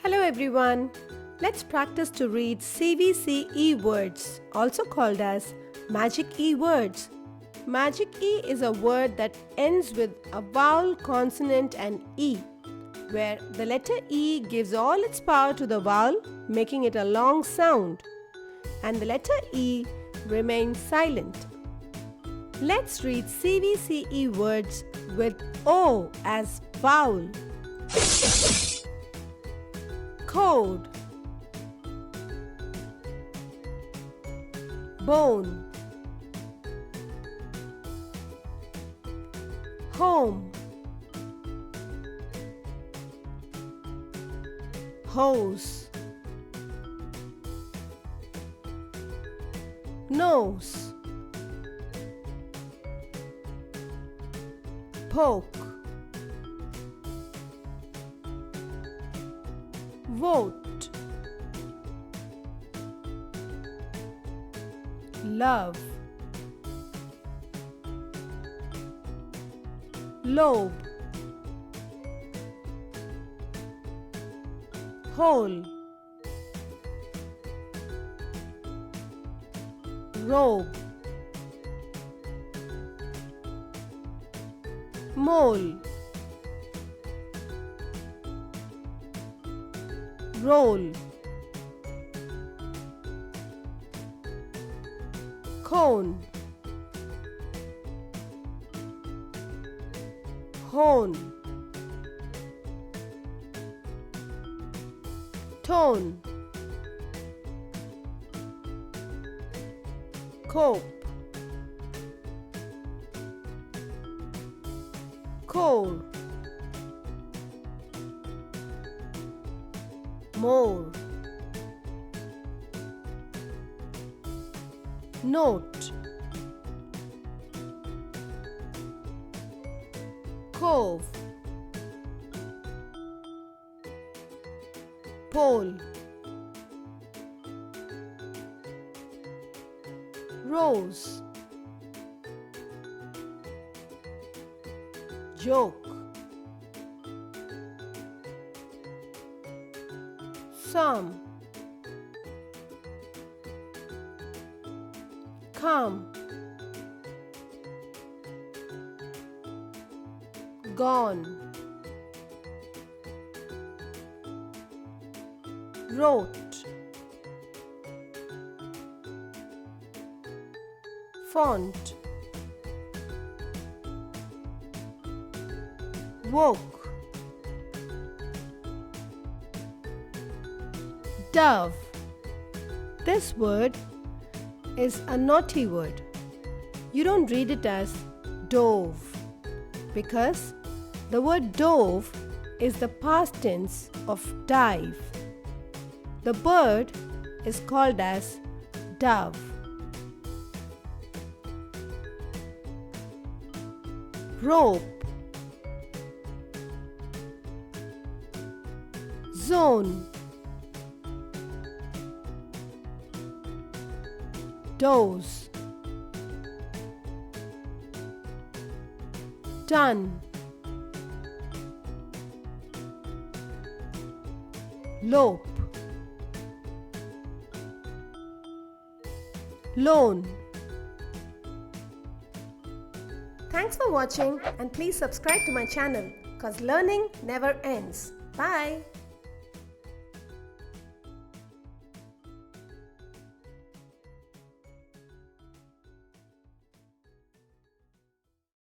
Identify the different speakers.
Speaker 1: Hello everyone. Let's practice to read CVCe words, also called as magic E words. Magic E is a word that ends with a vowel, consonant and E, where the letter E gives all its power to the vowel, making it a long sound, and the letter E remains silent. Let's read CVCe words with O as vowel. Code, bone, home, hose, nose, poke, vote, love, lobe, hole, robe, mole, roll, cone, hone, tone, cope, core, more, note, cove, pole, rose, joke, some, come, gone, wrote, font, woke, dove. This word is a naughty word. You don't read it as dove because the word dove is the past tense of dive. The bird is called as dove. Rope, zone, dose, done, lope, loan. Thanks for watching and please subscribe to my channel because learning never ends. Bye.